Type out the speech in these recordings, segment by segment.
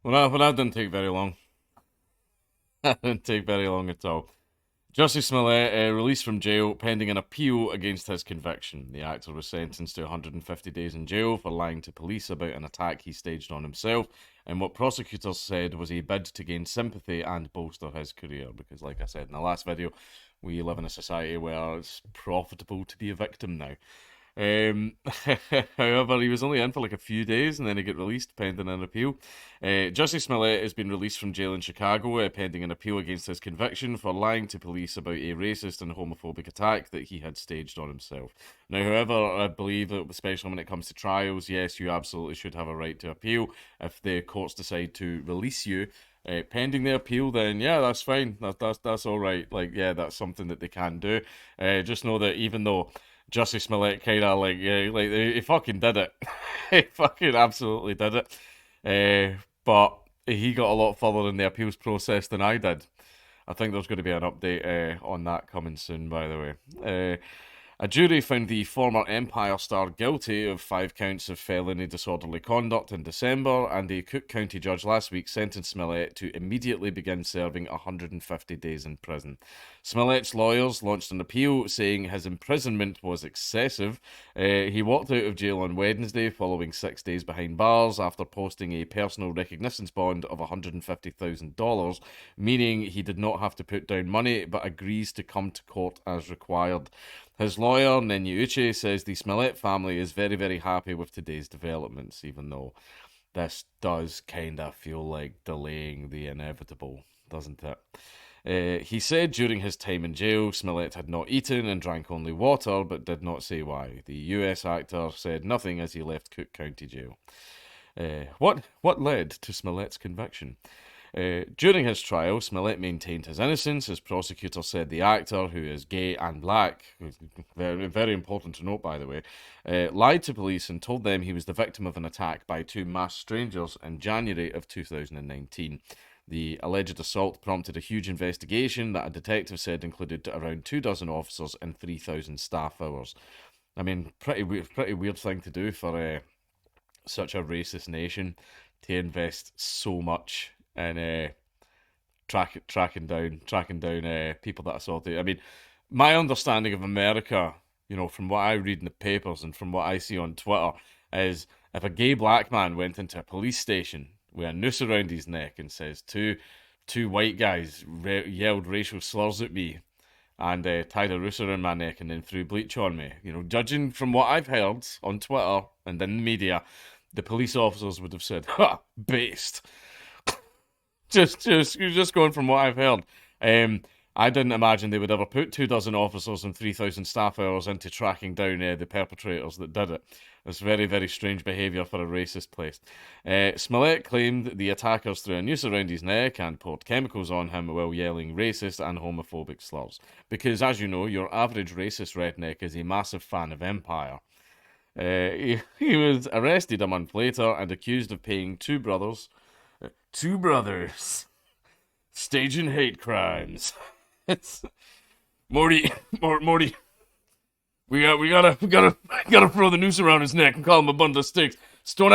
Well, that didn't take very long. That didn't take very long at all. Jussie Smollett released from jail pending an appeal against his conviction. The actor was sentenced to 150 days in jail for lying to police about an attack he staged on himself, and what prosecutors said was a bid to gain sympathy and bolster his career. Because, like I said in the last video, we live in a society where it's profitable to be a victim now. Um, However, he was only in for like a few days and then he got released pending an appeal. Jussie Smollett has been released from jail in Chicago pending an appeal against his conviction for lying to police about a racist and homophobic attack that he had staged on himself. Now, however, I believe that, especially when it comes to trials, yes, you absolutely should have a right to appeal. If the courts decide to release you, pending the appeal, then yeah, that's fine. That's all right. Like, yeah, that's something that they can do. Just know that even though Jussie Smollett kind of like, yeah, like he fucking did it. He fucking absolutely did it. But he got a lot further in the appeals process than I did. I think there's going to be an update on that coming soon, by the way. A jury found the former Empire star guilty of 5 counts of felony disorderly conduct in December, and a Cook County judge last week sentenced Smollett to immediately begin serving 150 days in prison. Smollett's lawyers launched an appeal saying his imprisonment was excessive. He walked out of jail on Wednesday following 6 days behind bars after posting a personal recognition bond of $150,000, meaning he did not have to put down money but agrees to come to court as required. His lawyer, Nenyuche, says the Smollett family is very, very happy with today's developments, even though this does kind of feel like delaying the inevitable, doesn't it? He said during his time in jail, Smollett had not eaten and drank only water, but did not say why. The US actor said nothing as he left Cook County Jail. What led to Smollett's conviction? During his trial, Smollett maintained his innocence. His prosecutor said the actor, who is gay and black, very, very important to note by the way, lied to police and told them he was the victim of an attack by two masked strangers in January of 2019. The alleged assault prompted a huge investigation that a detective said included around 2 dozen officers and 3,000 staff hours. I mean, pretty weird thing to do for such a racist nation to invest so much in tracking down people that assaulted. I mean, my understanding of America, from what I read in the papers and from what I see on Twitter, is if a gay black man went into a police station with a noose around his neck and says two white guys yelled racial slurs at me and tied a noose around my neck and then threw bleach on me. Judging from what I've heard on Twitter and in the media, the police officers would have said, "Ha, based." Just going from what I've heard. I didn't imagine they would ever put 2 dozen officers and 3,000 staff hours into tracking down the perpetrators that did it. It's very, very strange behaviour for a racist place. Smollett claimed the attackers threw a noose around his neck and poured chemicals on him while yelling racist and homophobic slurs. Because, as you know, your average racist redneck is a massive fan of Empire. He was arrested a month later and accused of paying two brothers, staging hate crimes. It's Morty. We gotta throw the noose around his neck and call him a bundle of sticks. Just don't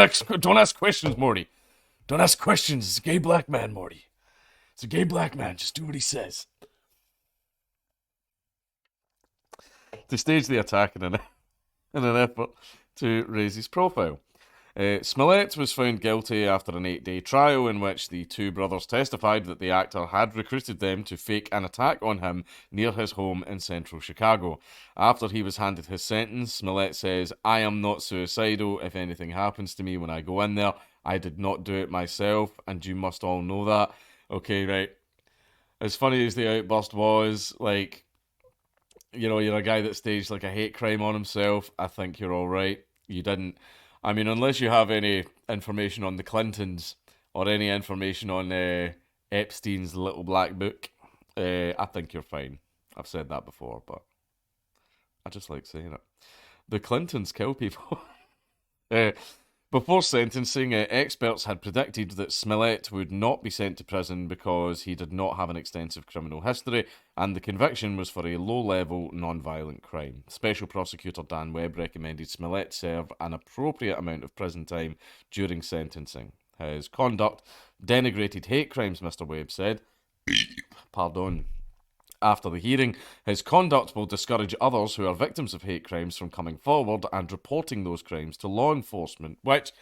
ask questions, Morty. Don't ask questions. It's a gay black man, Morty. It's a gay black man. Just do what he says. To stage the attack in an effort to raise his profile. Smollett was found guilty after an 8-day trial in which the two brothers testified that the actor had recruited them to fake an attack on him near his home in central Chicago. After he was handed his sentence, Smollett says, "I am not suicidal. If anything happens to me when I go in there, I did not do it myself, and you must all know that." Okay, right. As funny as the outburst was, like, you're a guy that staged like a hate crime on himself. I think you're all right. You didn't. I mean, unless you have any information on the Clintons or any information on Epstein's little black book, I think you're fine. I've said that before, but I just like saying it. The Clintons kill people. uh, Before sentencing, experts had predicted that Smollett would not be sent to prison because he did not have an extensive criminal history, and the conviction was for a low-level, non-violent crime. Special Prosecutor Dan Webb recommended Smollett serve an appropriate amount of prison time during sentencing. His conduct denigrated hate crimes, Mr. Webb said. Pardon. After the hearing, his conduct will discourage others who are victims of hate crimes from coming forward and reporting those crimes to law enforcement. Which,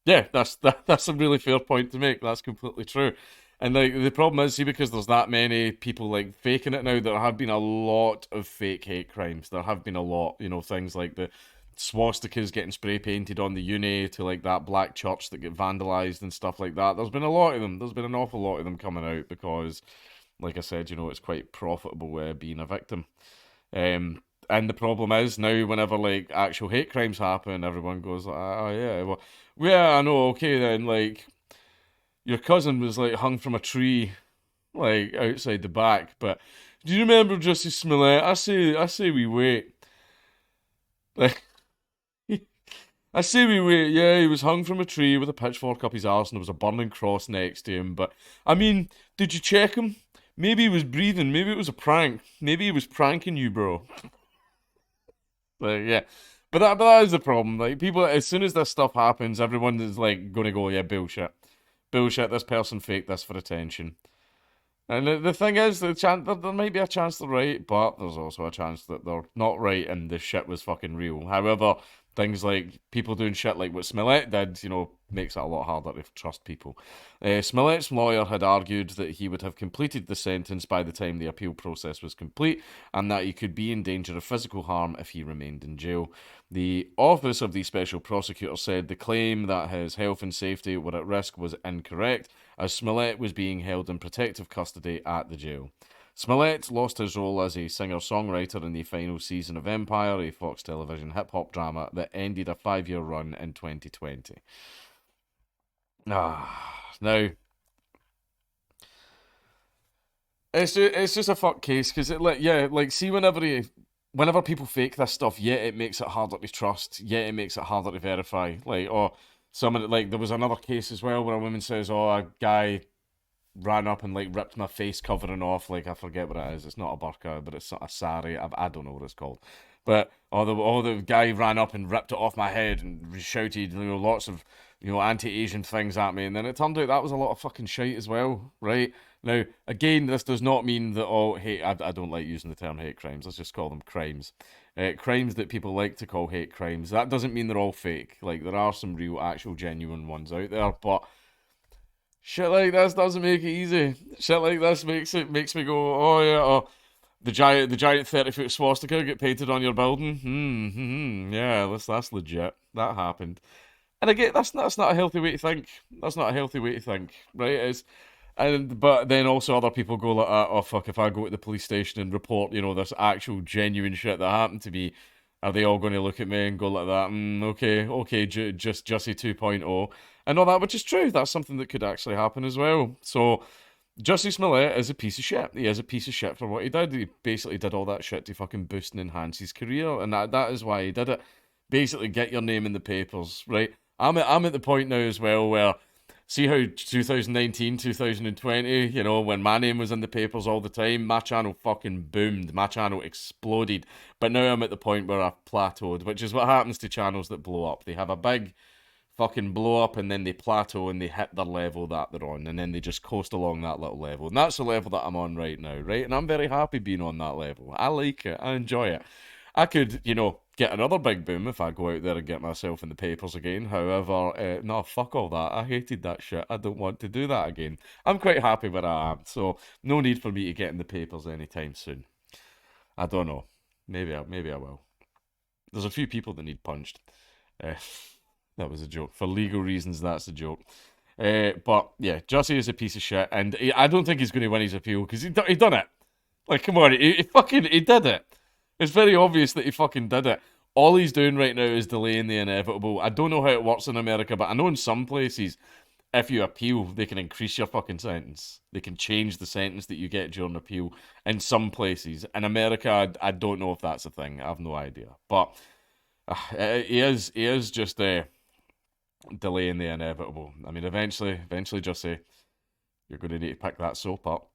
yeah, that's a really fair point to make. That's completely true. And like the problem is, see, because there's that many people like faking it now, there have been a lot of fake hate crimes. There have been a lot, things like the swastikas getting spray painted on the uni to like that black church that get vandalized and stuff like that. There's been a lot of them. There's been an awful lot of them coming out because, like I said, it's quite profitable being a victim. And the problem is now, whenever like actual hate crimes happen, everyone goes, "Oh yeah, well, yeah, I know. Okay, then like your cousin was like hung from a tree, like outside the back. But do you remember Jussie Smollett? I say we wait. Like, I say we wait. Yeah, he was hung from a tree with a pitchfork up his arse, and there was a burning cross next to him. But I mean, did you check him? Maybe he was breathing. Maybe it was a prank. Maybe he was pranking you, bro." Like, yeah. But that is the problem. Like, people, as soon as this stuff happens, everyone is like going to go, "Yeah, bullshit. Bullshit, this person faked this for attention." And the thing is, there might be a chance they're right, but there's also a chance that they're not right and the shit was fucking real. However, things like people doing shit like what Smollett did, makes it a lot harder to trust people. Smollett's lawyer had argued that he would have completed the sentence by the time the appeal process was complete, and that he could be in danger of physical harm if he remained in jail. The office of the special prosecutor said the claim that his health and safety were at risk was incorrect, as Smollett was being held in protective custody at the jail. Smollett lost his role as a singer-songwriter in the final season of Empire, a Fox television hip-hop drama that ended a 5-year run in 2020. Now, it's just a fuck case, because see, whenever people fake this stuff, it makes it harder to trust, it makes it harder to verify. Like, or someone, like, there was another case as well where a woman says, "Oh, a guy ran up and like ripped my face covering off," like, I forget what it is. It's not a burqa, but it's a sari. I don't know what it's called. But the guy ran up and ripped it off my head and shouted, lots of anti-Asian things at me, and then it turned out that was a lot of fucking shite as well, right? Now, again, this does not mean that all hate. I don't like using the term hate crimes. Let's just call them crimes. Crimes that people like to call hate crimes. That doesn't mean they're all fake. Like, there are some real, actual, genuine ones out there, but shit like this doesn't make it easy. Shit like this makes me go, "Oh yeah, oh, the giant 30-foot swastika get painted on your building. Yeah, that's legit. That happened." And again, that's not a healthy way to think. That's not a healthy way to think, right? But then also other people go like, "Oh fuck, if I go to the police station and report, this actual genuine shit that happened to me, are they all going to look at me and go like that? Okay, just Jussie 2.0 and all that," which is true. That's something that could actually happen as well. So Jussie Smollett is a piece of shit. He is a piece of shit for what he did. He basically did all that shit to fucking boost and enhance his career, and that is why he did it. Basically, get your name in the papers, right? I'm at the point now as well where, see how 2019, 2020, when my name was in the papers all the time, my channel fucking boomed. My channel exploded. But now I'm at the point where I've plateaued, which is what happens to channels that blow up. They have a big fucking blow up and then they plateau and they hit their level that they're on, and then they just coast along that little level. And that's the level that I'm on right now, right? And I'm very happy being on that level. I like it. I enjoy it. I could, get another big boom if I go out there and get myself in the papers again. However, no, fuck all that. I hated that shit. I don't want to do that again. I'm quite happy where I am, so no need for me to get in the papers anytime soon. I don't know. Maybe I will. There's a few people that need punched. That was a joke. For legal reasons, that's a joke. But yeah, Jussie is a piece of shit, and I don't think he's going to win his appeal because he done it. Like, come on, he did it. It's very obvious that he fucking did it. All he's doing right now is delaying the inevitable. I don't know how it works in America, but I know in some places, if you appeal, they can increase your fucking sentence. They can change the sentence that you get during appeal in some places. In America, I don't know if that's a thing. I have no idea. But he is just delaying the inevitable. I mean, eventually, Jussie, you're going to need to pick that soap up.